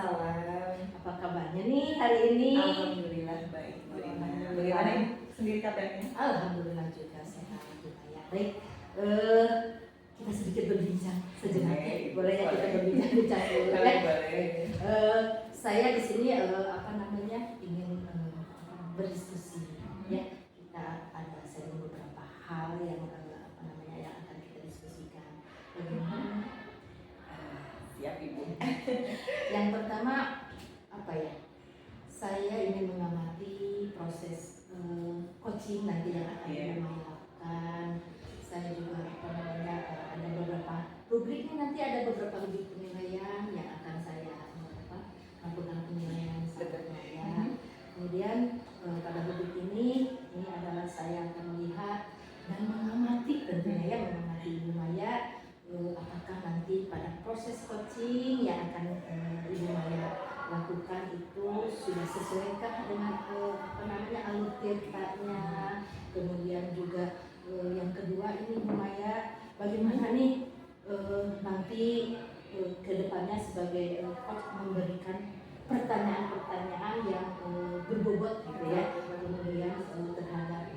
Waalaikumsalam. Apa kabarnya nih hari ini? Alhamdulillah baik. Bagaimana sendiri kabarnya? Alhamdulillah juga sehat juga ya. Baik, kita sedikit berbincang sejenak. Boleh ya kita berbincang dulu ya? Boleh. Saya di sini ingin berdiskusi ya. Kita ada beberapa hal yang yang akan kita diskusikan. Bagaimana? Siap Ibu. Yang pertama apa ya? Saya ingin mengamati proses coaching nanti yang akan kita lakukan. Saya juga ada beberapa rubrik ini, nanti ada beberapa rubrik penilaian yang akan saya lakukan penilaian saya. Kemudian pada rubrik ini adalah saya akan melihat dan mengamati tentunya ya, mengamati Ibu Maya. Apakah nanti pada proses coaching yang akan Ibu Maya lakukan itu sudah sesuaikah dengan alur ceritanya. Kemudian juga yang kedua ini Ibu Maya, bagaimana nih nanti kedepannya sebagai coach memberikan pertanyaan-pertanyaan yang berbobot gitu ya. Kemudian terhadap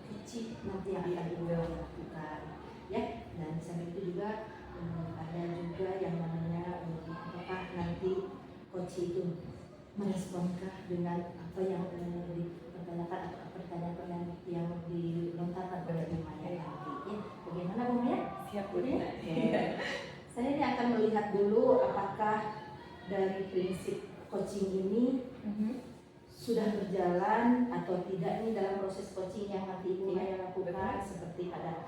coaching nanti yang akan Ibu Maya lakukan ya. Dan sampai itu juga ada juga yang namanya apakah nanti coach itu meresponkah dengan apa yang dipertanyakan atau pertanyaan-pertanyaan yang dilontarkan oleh Bu Maya nanti ya. Bagaimana Bu Maya? Siap Bu. Saya ini akan melihat dulu apakah dari prinsip coaching ini sudah berjalan atau tidak nih dalam proses coaching yang nanti Ibu Maya lakukan. Seperti pada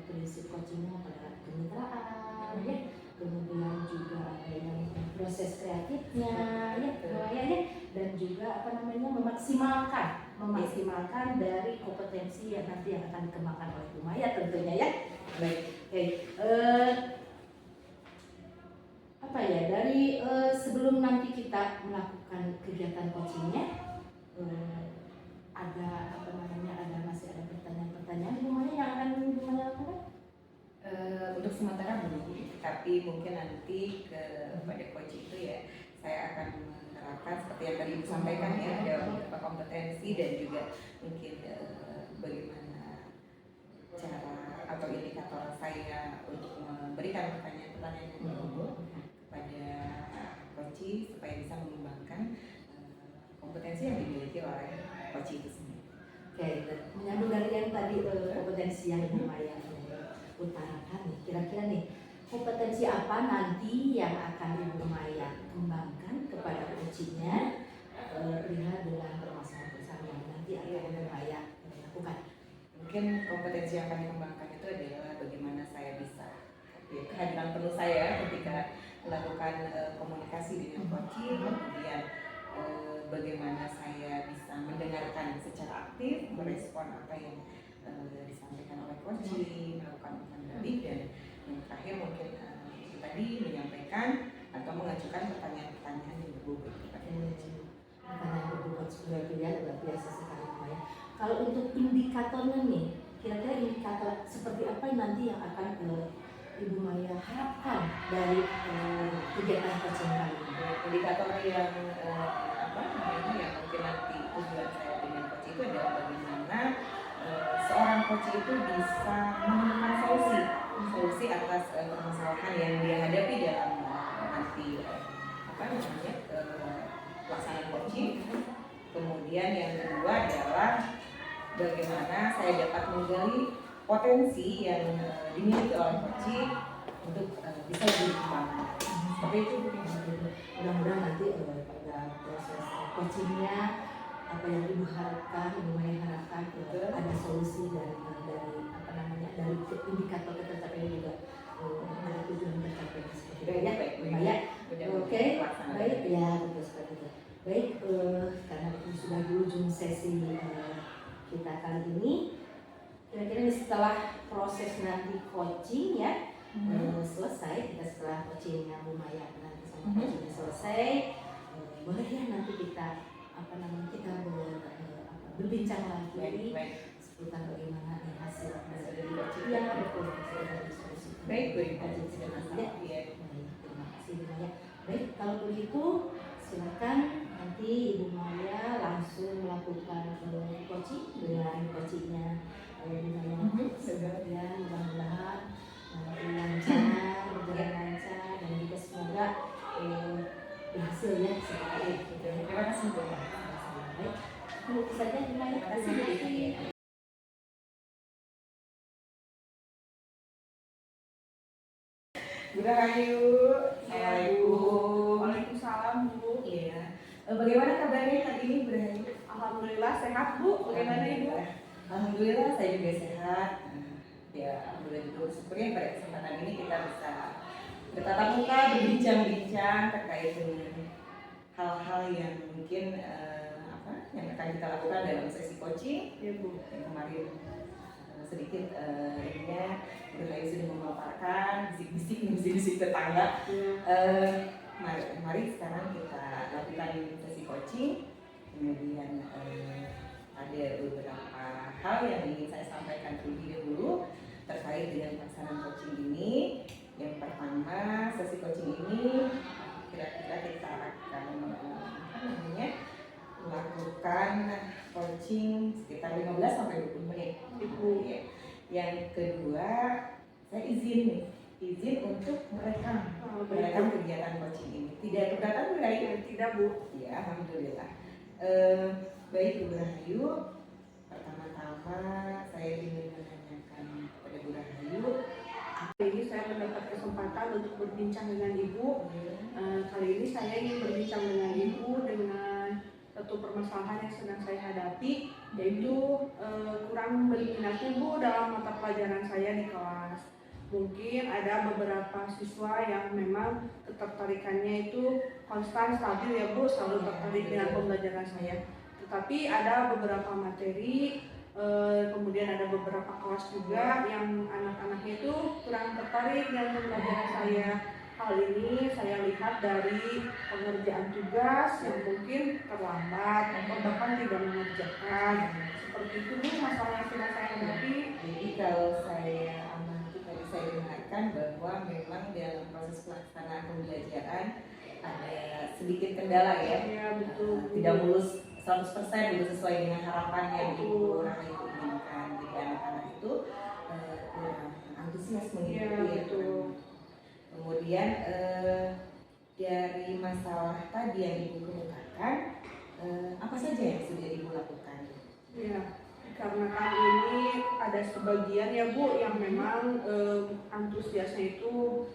prinsip coachingnya pada kemitraan ya, kemudian juga ada yang proses kreatifnya ya, dan juga memaksimalkan dari kompetensi yang nanti yang akan dikembangkan oleh Bu Maya tentunya ya. Baik, dari sebelum nanti kita melakukan kegiatan coachingnya, masih ada pertanyaan-pertanyaan Bu Maya yang akan Bu Maya lakukan? Untuk sementara belum, tapi mungkin nanti pada coach itu ya saya akan menerapkan seperti yang tadi Ibu sampaikan ya, ada beberapa kompetensi dan juga mungkin bagaimana cara atau indikator saya untuk memberikan pertanyaan-pertanyaan yang berbobot kepada coach supaya bisa mengembangkan kompetensi yang dimiliki oleh coach itu sendiri. Oke, menyambung dari yang tadi kompetensi yang Ibu Maya utarakan nih, kira-kira nih kompetensi apa nanti yang akan Ibu Maya kembangkan kepada coachingnya lihat dengan permasalahan yang nanti akan Ibu Maya lakukan? Mungkin kompetensi yang akan dikembangkan itu adalah bagaimana saya bisa kehadiran penuh saya ketika melakukan komunikasi dengan coaching, kemudian bagaimana saya bisa mendengarkan secara aktif, merespon apa yang disampaikan oleh coaching, melakukan umpan balik, dan yang terakhir mungkin tadi menyampaikan atau mengajukan pertanyaan-pertanyaan yang berbobot kepada coaching. Pertanyaan berbobot seperti itu ya, luar biasa sekali ya. Kalau untuk indikatornya nih, kira-kira indikator seperti apa nanti yang akan Ibu Maya harapkan dari kegiatan coaching kali ini? Indikator yang yang mungkin nanti tujuan saya dengan coach itu adalah bagaimana seorang coach itu bisa menemukan solusi atas permasalahan yang dia hadapi dalam nanti pelaksanaan coaching. Kemudian yang kedua adalah bagaimana saya dapat menggali potensi yang dimiliki oleh coaching untuk bisa lebih dikembangkan. Seperti itu. Mudah-mudahan nanti pada proses coachingnya apa yang Ibu harapkan, Ibu Maya harapkan ada solusi dari indikator tercapai juga ada tujuan tercapai seperti itu ya. Maya, oke, baik ya, betul seperti itu. Baik, karena itu sudah di ujung sesi kita kali ini, kira-kira setelah proses nanti coaching ya selesai, kita setelah coachingnya Bu Maya nanti sama coachingnya selesai, boleh ya nanti kita berbincang lagi seputar bagaimana hasil dari coaching ya, betul diskusi. Baik, Terima kasih Bu Maya. Baik, kalau begitu silakan nanti Ibu Maria langsung melakukan coaching dengan coachingnya Dinaya. Kemudian mudah-mudahan lancar, berjalan lancar, dan juga semoga berhasil ya seperti itu. Terima kasih Bu. Baik, itu saja Dinaya. Terima kasih. Bu Rahayu, Assalamualaikum. Waalaikumsalam Bu. Iya. Bagaimana kabarnya hari ini Bu Rahayu? Alhamdulillah sehat Bu. Bagaimana Ibu? Alhamdulillah saya juga sehat. Ya, alhamdulillah juga bersyukur ya pada kesempatan ini kita bisa bertatap muka berbincang-bincang terkait dengan hal-hal yang mungkin yang akan kita lakukan dalam sesi coaching. Ya Bu. Yang kemarin sedikit ininya Bu Rahayu sudah memaparkan bisik-bisik tetangga. Mari sekarang kita lakukan sesi coaching. Kemudian ada beberapa hal yang ingin saya sampaikan terlebih dahulu terkait dengan pelaksanaan coaching ini. Yang pertama, sesi coaching ini kira-kira kita akan melakukan coaching sekitar 15 sampai 20 menit. Ibu. Yang kedua, saya izin untuk merekam kegiatan coaching ini. Tidak keberatan Bu Rahayu? Tidak Bu. Ya, alhamdulillah. Baik Bu Rahayu, pertama-tama saya ingin menanyakan kepada Bu Rahayu. Kali ini saya mendapat kesempatan untuk berbincang dengan Ibu. Kali ini saya ingin berbincang dengan Ibu dengan satu permasalahan yang sedang saya hadapi, yaitu kurang berminatnya Bu dalam mata pelajaran saya di kelas. Mungkin ada beberapa siswa yang memang ketertarikannya itu konstan, stabil ya Bu, selalu tertarik dengan pembelajaran saya. Tetapi ada beberapa materi, kemudian ada beberapa kelas juga yang anak-anaknya itu kurang tertarik dengan pembelajaran saya. Hal ini saya lihat dari pengerjaan tugas yang mungkin terlambat atau bahkan tidak mengerjakan. Seperti itu Bu, masalah yang sedang saya hadapi. Jadi kalau saya amati tadi saya dengarkan bahwa memang dalam proses pelaksanaan pembelajaran ada sedikit kendala ya. Ya betul. Tidak mulus 100% gitu sesuai dengan harapan yang Ibu Rahayu inginkan. Jadi anak-anak itu kurang antusias mengikuti. Ya betul. Kemudian dari masalah tadi yang Ibu kemukakan, apa saja yang sudah Ibu lakukan? Ya, karena kan ini ada sebagian ya Bu yang memang antusiasnya itu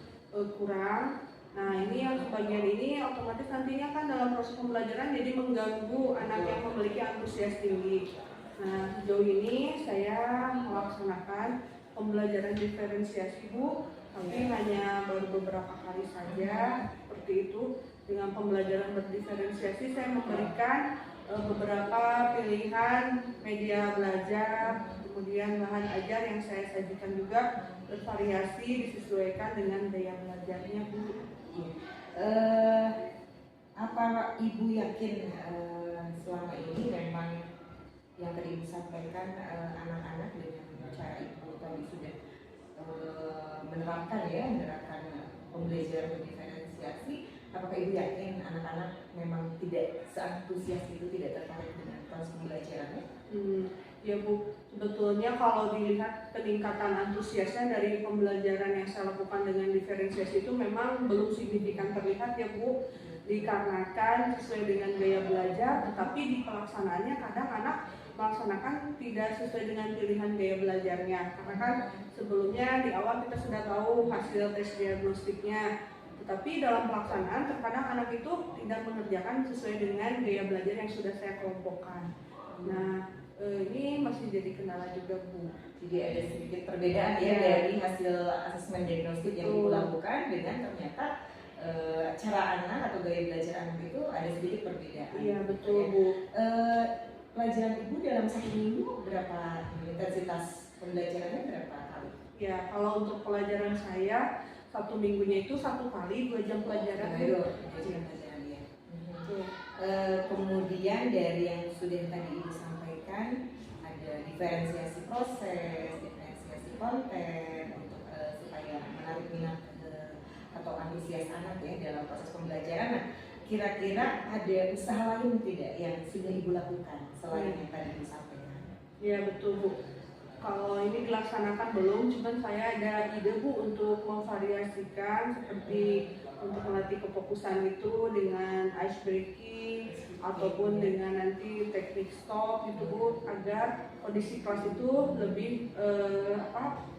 kurang. Nah ini yang sebagian ini otomatis nantinya kan dalam proses pembelajaran jadi mengganggu anak yang memiliki antusias tinggi. Nah sejauh ini saya melaksanakan pembelajaran diferensiasi Bu, tapi hanya baru beberapa kali saja seperti itu. Dengan pembelajaran berdiferensiasi saya memberikan beberapa pilihan media belajar, kemudian bahan ajar yang saya sajikan juga bervariasi disesuaikan dengan gaya belajarnya Bu. Apa Ibu yakin selama ini memang yang tadi Ibu sampaikan anak-anak dengan cara Ibu tadi sudah menerapkan pembelajaran berdiferensiasi, apakah Ibu yakin anak-anak memang tidak seantusias itu, tidak tertarik dengan proses pembelajarannya? Ya Bu, sebetulnya kalau dilihat peningkatan antusiasnya dari pembelajaran yang saya lakukan dengan diferensiasi itu memang belum signifikan terlihat ya Bu, dikarenakan sesuai dengan gaya belajar, tetapi di pelaksanaannya kadang anak melaksanakan tidak sesuai dengan pilihan gaya belajarnya. Karena kan sebelumnya di awal kita sudah tahu hasil tes diagnostiknya, tetapi dalam pelaksanaan terkadang anak itu tidak mengerjakan sesuai dengan gaya belajar yang sudah saya kelompokkan. Nah ini masih jadi kendala juga Bu. Jadi ada sedikit perbedaan ya dari hasil asesmen diagnostik yang Ibu lakukan dengan ternyata cara anak atau gaya belajar anak itu ada sedikit perbedaan. Iya betul Bu. Pelajaran Ibu dalam satu minggu berapa intensitas pembelajarannya berapa kali? Ya kalau untuk pelajaran saya satu minggunya itu 1 kali 2 jam pelajaran. Pelajaran ya. Kemudian dari yang sudah tadi Ibu sampaikan ada diferensiasi proses, diferensiasi konten untuk supaya menarik minat atau atau antusias anak ya dalam proses pembelajaran. Nah, kira-kira ada usaha lain tidak yang sudah Ibu lakukan selain yang tadi Ibu sampaikan? Ya betul Bu. Kalau ini dilaksanakan belum, cuman saya ada ide Bu untuk memvariasikan seperti untuk melatih kefokusan itu dengan ice breaking ataupun dengan nanti teknik stop gitu Bu, agar kondisi kelas itu lebih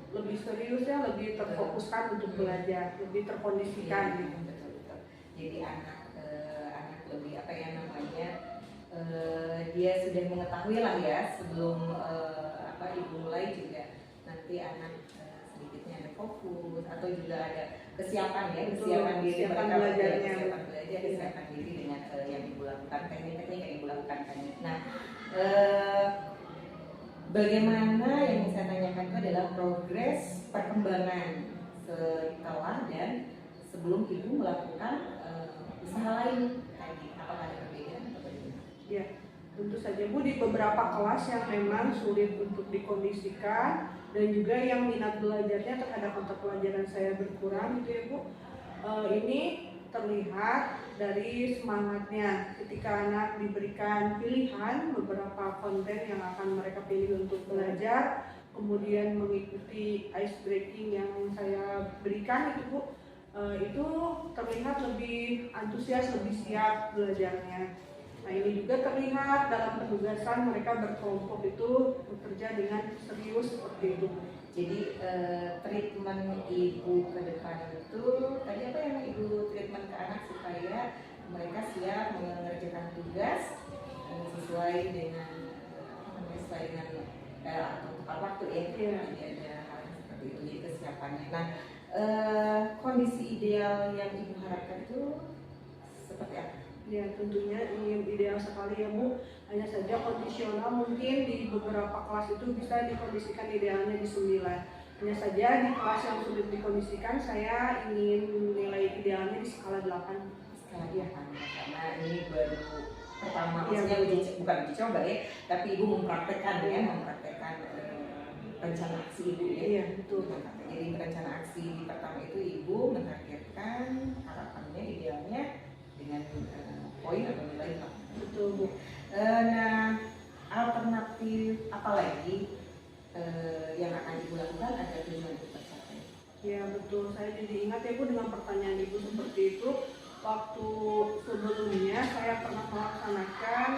lebih serius ya, lebih terfokuskan untuk belajar, lebih terkondisikan gitu. Betul-betul. Jadi anak lebih apa ya namanya, dia sudah mengetahui lah ya sebelum dimulai juga nanti anak sedikitnya ada fokus atau juga ada kesiapan ya, kesiapan diri kesiapan mereka belajarnya, kesiapan belajar, kesiapan diri dengan yang Ibu lakukan, teknik-teknik yang Ibu lakukan tadi. Nah, bagaimana yang saya tanyakan itu adalah progres perkembangan setelah dan sebelum Ibu melakukan usaha lain tadi, apakah ada perbedaan atau bagaimana? Ya, tentu saja Bu, di beberapa kelas yang memang sulit untuk dikondisikan dan juga yang minat belajarnya terhadap mata pelajaran saya berkurang gitu ya Bu, ini terlihat dari semangatnya ketika anak diberikan pilihan beberapa konten yang akan mereka pilih untuk belajar, kemudian mengikuti ice breaking yang saya berikan itu Bu, itu terlihat lebih antusias, lebih siap belajarnya. Nah, ini juga terlihat dalam penugasan mereka berkelompok itu bekerja dengan serius seperti itu. Jadi treatment Ibu ke depan itu tadi apa yang Ibu treatment ke anak supaya mereka siap mengerjakan tugas sesuai dengan atau tepat waktu ya. Jadi ada hal seperti itu, jadi kesiapannya. Nah, kondisi ideal yang Ibu harapkan itu seperti apa? Ya, tentunya ingin ideal sekali ya Bu. Hanya saja kondisional mungkin di beberapa kelas itu bisa dikondisikan idealnya di 9. Hanya saja di kelas yang sulit dikondisikan saya ingin nilai idealnya di skala 8. Skala 8 karena ini baru pertama, ya, maksudnya bukan uji coba ya, tapi Ibu mempraktekkan ya, mempraktekkan rencana aksi Ibu ya. Iya, betul. Jadi rencana aksi pertama itu Ibu menargetkan harapannya idealnya dengan poin atau nilai 8. Betul Bu. Nah, alternatif apa lagi yang akan Ibu lakukan agar tujuan itu tercapai? Ya betul, saya jadi ingat ya Bu dengan pertanyaan Ibu seperti itu. Waktu sebelumnya saya pernah melaksanakan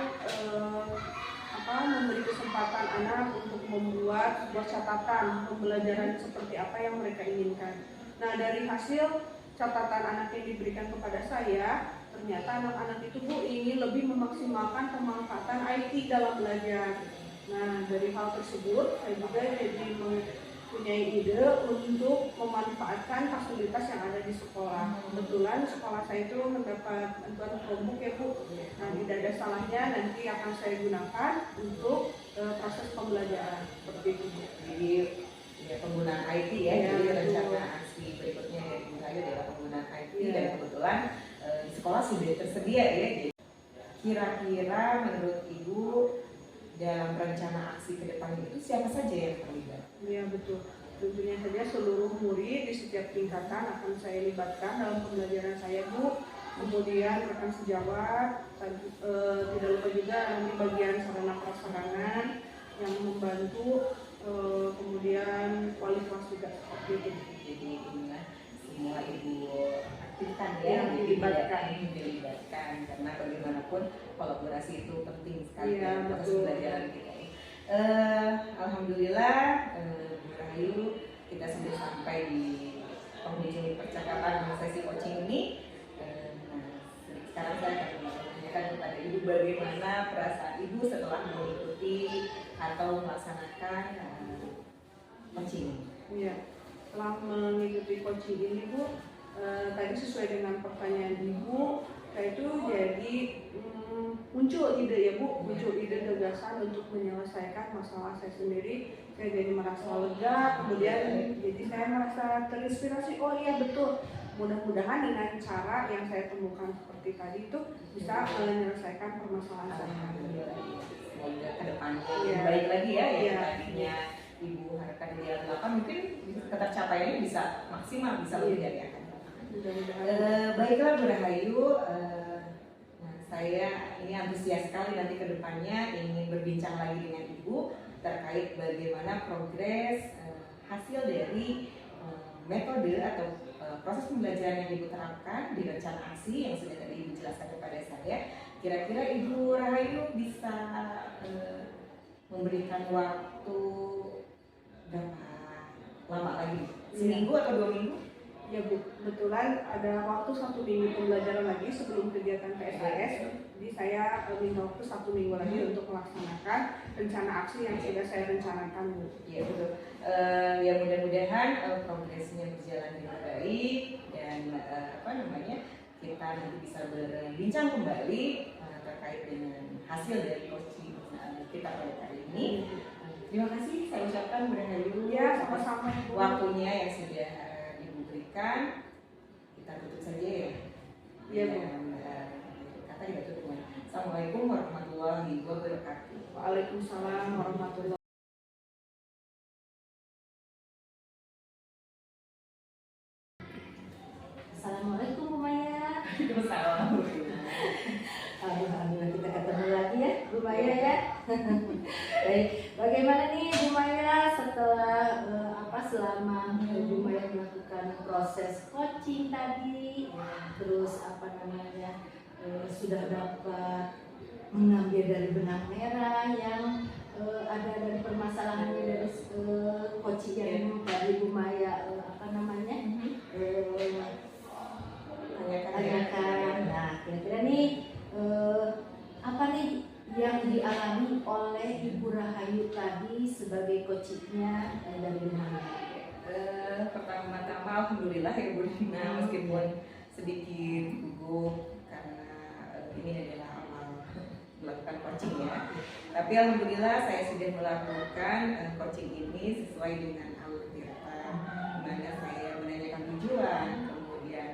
memberi kesempatan anak untuk membuat sebuah catatan pembelajaran seperti apa yang mereka inginkan. Nah, dari hasil catatan anak yang diberikan kepada saya, ternyata anak-anak itu Bu ingin lebih memaksimalkan pemanfaatan IT dalam belajar. Nah, dari hal tersebut saya juga jadi mempunyai ide untuk memanfaatkan fasilitas yang ada di sekolah. Kebetulan sekolah saya itu mendapat bantuan Chromebook ya Bu. Nah, tidak ada salahnya nanti akan saya gunakan untuk proses pembelajaran seperti itu Bu. Jadi ya, penggunaan IT ya, jadi rencana aksi berikutnya dari Ibu Rayu adalah penggunaan IT dan kebetulan di sekolah sudah tersedia ya. Jadi, kira-kira menurut Ibu dalam rencana aksi ke depan itu siapa saja yang terlibat? Iya betul. Tentunya saja seluruh murid di setiap tingkatan akan saya libatkan dalam pembelajaran saya Bu. Kemudian rekan sejawat, tidak lupa juga nanti bagian sarana prasarana yang membantu, kemudian wali kelas juga seperti itu. Jadi inilah semua Ibu aktifkan ya, yang dilibatkan karena bagaimanapun kolaborasi itu penting sekali dalam proses pembelajaran kita. Alhamdulillah Bu Rahayu, kita sudah sampai di penghujung percakapan sesi coaching ini. Sekarang saya akan menanyakan kepada Ibu bagaimana perasaan Ibu setelah mengikuti atau melaksanakan coaching. Iya, setelah mengikuti coaching ini Bu, tadi sesuai dengan pertanyaan Ibu, saya itu jadi muncul ide ya Bu, muncul ide gagasan untuk menyelesaikan masalah saya sendiri. Saya jadi merasa lega, kemudian jadi saya merasa terinspirasi. Oh iya betul, mudah-mudahan dengan cara yang saya temukan seperti tadi itu bisa menyelesaikan permasalahan saya. Semoga kedepannya lebih baik lagi ya, yang tadinya Ibu harapkan ideal 8 mungkin ketercapaiannya bisa maksimal, bisa lebih dari akan. Mudah-mudahan. Baiklah Bu Rahayu, nah, saya ini antusias sekali nanti ke depannya ingin berbincang lagi dengan Ibu terkait bagaimana progres hasil dari metode atau proses pembelajaran yang Ibu terapkan di rencana aksi yang sudah tadi Ibu jelaskan kepada saya. Kira-kira Ibu Rahayu bisa memberikan waktu berapa lama lagi? Seminggu atau 2 minggu? Ya Bu, kebetulan ada waktu 1 minggu pembelajaran lagi sebelum kegiatan PSBS. Jadi saya minta waktu 1 minggu lagi untuk melaksanakan rencana aksi yang sudah saya rencanakan Bu. Iya betul. Ya mudah-mudahan progresnya berjalan dengan baik dan kita nanti bisa berbincang kembali terkait dengan hasil dari coaching kita pada kali ini. Terima kasih saya ucapkan Bu Rahayu Ya, sama-sama Bu. waktunya yang sudah diberikan. Kita tutup saja ya. Iya Bu. Kata kita tutup dengan Assalamualaikum warahmatullahi wabarakatuh. Waalaikumsalam warahmatullahi. Assalamualaikum Bu Maya. Waalaikumsalam. Alhamdulillah kita ketemu lagi ya Bu Maya ya. Baik, bagaimana nih Bu Maya setelah selama Bu Maya melakukan proses coaching tadi, terus sudah dapat mengambil dari benang merah yang ada dari permasalahannya dari coaching yang tadi Bu Maya tanyakan. Nah, kira-kira nih apa nih yang dialami oleh Ibu Rahayu tadi sebagai coachingnya dari Bu Maya? Pertama-tama alhamdulillah ya Bu Dina, meskipun sedikit gugup karena ini adalah awal melakukan coaching ya. Tapi alhamdulillah saya sudah melakukan coaching ini sesuai dengan alur tirta, di mana saya menanyakan tujuan, kemudian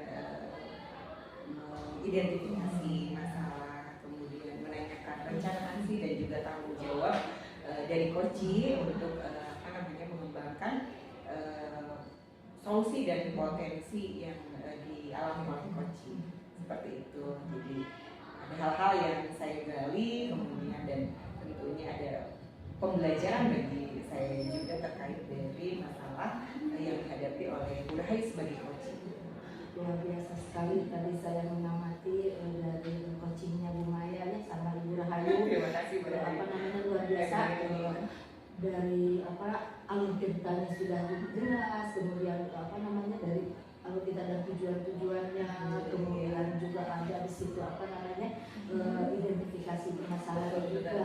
mengidentifikasi masalah, kemudian menanyakan rencana aksi dan juga tanggung jawab dari coaching untuk mengembangkan solusi dan potensi yang dialami oleh coaching seperti itu. Jadi ada hal-hal yang saya gali, kemudian dan tentunya ada pembelajaran bagi saya juga terkait dari masalah yang dihadapi oleh Bu Rahayu sebagai coaching. Luar biasa sekali tadi saya mengamati dari coachingnya Bu Maya ya sama Ibu Rahayu. Terima kasih Bu Rahayu. Luar biasa. Dari alur ceritanya sudah jelas, kemudian dari alur kita dan tujuannya, kemudian juga ada di situ identifikasi permasalahan juga,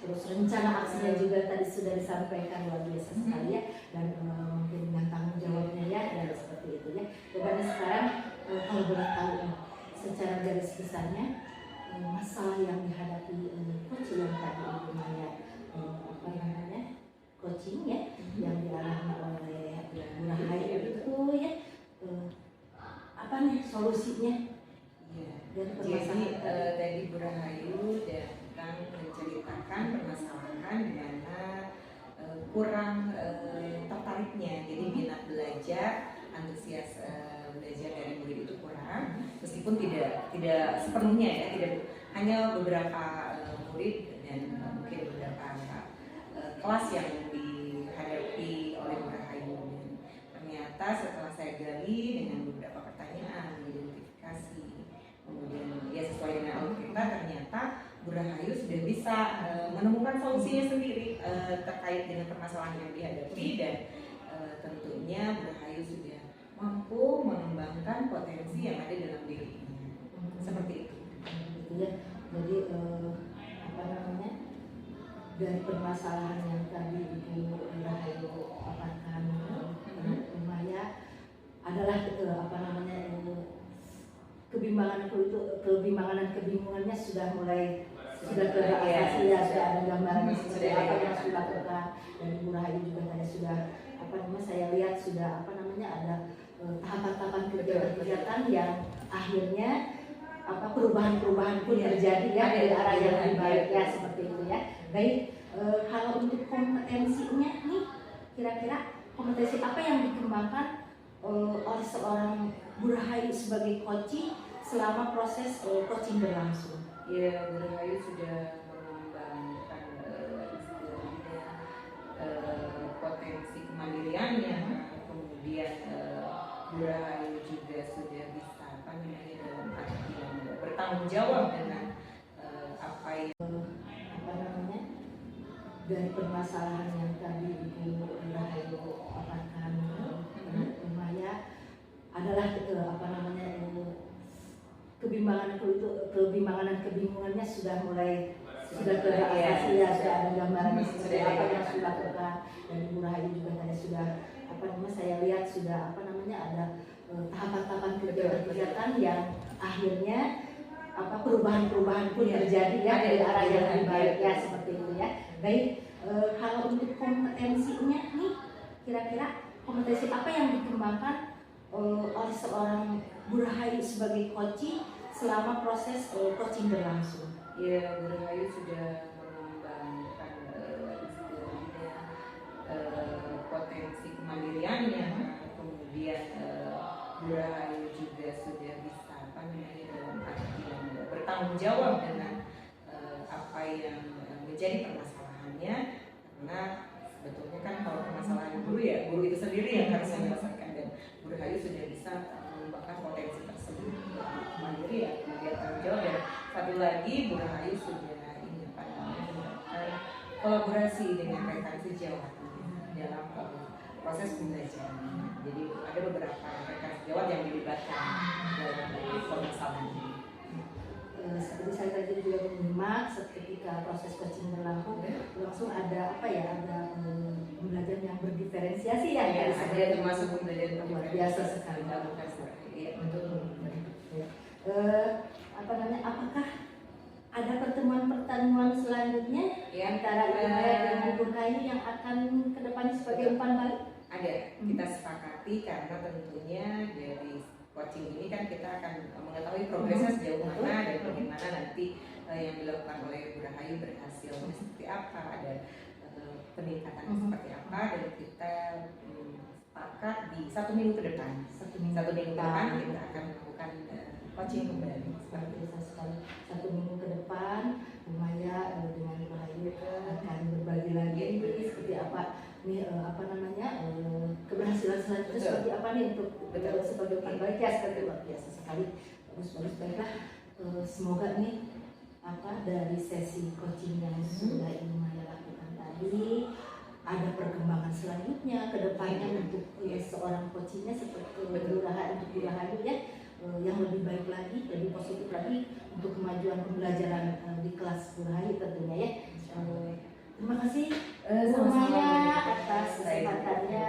terus rencana aksinya juga tadi sudah disampaikan, luar biasa sekali ya, dan mungkin dengan tanggung jawabnya ya, dan seperti itu ya. Pokoknya sekarang kalau boleh tahu secara garis besarnya masalah yang dihadapi coach yang tadi Ibu Maya coaching ya yang dialami oleh Bu Rahayu itu ya apa nih solusinya? Jadi tadi Bu Rahayu datang menceritakan permasalahan di mana kurang tertariknya, jadi minat belajar, antusias belajar dari murid itu kurang, meskipun tidak sepenuhnya ya, tidak hanya beberapa murid dan mungkin beberapa kelas yang dihadapi oleh Bu Rahayu. Ternyata setelah saya gali dengan beberapa pertanyaan, identifikasi, kemudian ya sesuai dengan alur kita, ternyata Bu Rahayu sudah bisa menemukan solusinya sendiri terkait dengan permasalahan yang dihadapi, dan tentunya Bu Rahayu sudah mampu mengembangkan potensi yang ada dalam dirinya. Seperti itu. Gitu ya. Jadi dari permasalahan yang tadi Ibu Rahayu paparkan Bu Maya adalah kebimbangan dan kebingungannya sudah mulai terrealisasi ya, sudah ada gambaran seperti apa yang sudah terkait, dan Ibu Rahayu juga tadi sudah saya lihat sudah ada tahapan-tahapan kegiatan yang akhirnya perubahan-perubahan pun terjadi ya dari arah yang lebih baik ya, seperti itu ya. Baik, kalau untuk kompetensinya nih, kira-kira kompetensi apa yang dikembangkan oleh seorang Bu Rahayu sebagai coaching selama proses coaching berlangsung? Ya, Bu Rahayu sudah mengembangkan istilahnya potensi kemandiriannya, kemudian Bu Rahayu juga sudah bisa apa namanya dalam artian bertanggung jawab dengan apa yang dari permasalahan yang tadi Ibu Rahayu paparkan Maya adalah kebimbangan dan kebingungannya sudah mulai teratasi ya, sudah ada gambarannya seperti apa yang sudah dilakukan, dan Ibu Rahayu juga tadi sudah saya lihat sudah ada tahapan-tahapan kegiatan yang akhirnya perubahan-perubahan pun terjadi ya di arah yang lebih baik ya, seperti itu ya. Baik, kalau untuk kompetensinya nih, kira-kira kompetensi apa yang dikembangkan oleh seorang Bu Rahayu sebagai coaching selama proses coaching berlangsung? Ya, Bu Rahayu sudah mengembangkan istilahnya potensi kemandiriannya, kemudian Bu Rahayu juga sudah bisa apa namanya dalam artian bertanggung jawab dengan apa yang menjadi permasalahannya, karena sebetulnya kan kalau permasalahan guru ya guru itu sendiri yang harus menyelesaikan, dan Bu Rahayu sudah bisa mengembangkan potensi tersebut mandiri ya, kemudian tanggung jawab. Dan satu lagi Bu Rahayu sudah ini apa namanya melakukan kolaborasi dengan rekan sejawat dalam proses pembelajaran. Jadi ada beberapa rekan sejawat yang dilibatkan dalam permasalahan ini. Seperti saya tadi juga menyimak ketika proses coaching berlangsung ada pembelajaran yang berdiferensiasi ya, ada termasuk pembelajaran luar biasa sekali. Iya, betul. Apakah ada pertemuan selanjutnya antara Ibu Maya dengan Ibu Rahayu yang akan kedepannya sebagai umpan balik? Ada, kita sepakati karena tentunya dari coaching ini kan kita akan mengetahui progresnya sejauh mana dan bagaimana nanti yang dilakukan oleh Bu Rahayu berhasil seperti apa, ada peningkatan seperti apa, dan kita sepakat di 1 minggu ke depan. Satu minggu ke depan kita akan melakukan coaching kembali. Seperti itu sekali. 1 minggu ke depan Bu Maya dengan Bu Rahayu akan berbagi lagi seperti apa nih keberhasilan selanjutnya seperti apa nih untuk sebagai umpan balik ya, seperti luar biasa sekali. Bagus. Baiklah, semoga nih dari sesi coaching yang sudah Ibu Maya lakukan tadi ada perkembangan selanjutnya ke depannya untuk seorang coachingnya seperti Bu Rahayu ya, yang lebih baik lagi, lebih positif lagi untuk kemajuan pembelajaran di kelas Bu Rahayu tentunya ya. Terima kasih Bu Maya atas kesempatannya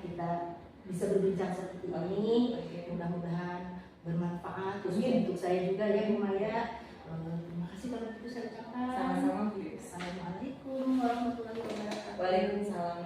kita bisa berbincang seperti ini. Mudah-mudahan bermanfaat khususnya untuk saya juga ya Bu Maya. Terima kasih kalau begitu saya ucapkan. Sama-sama. Assalamualaikum warahmatullahi wabarakatuh. Waalaikumsalam.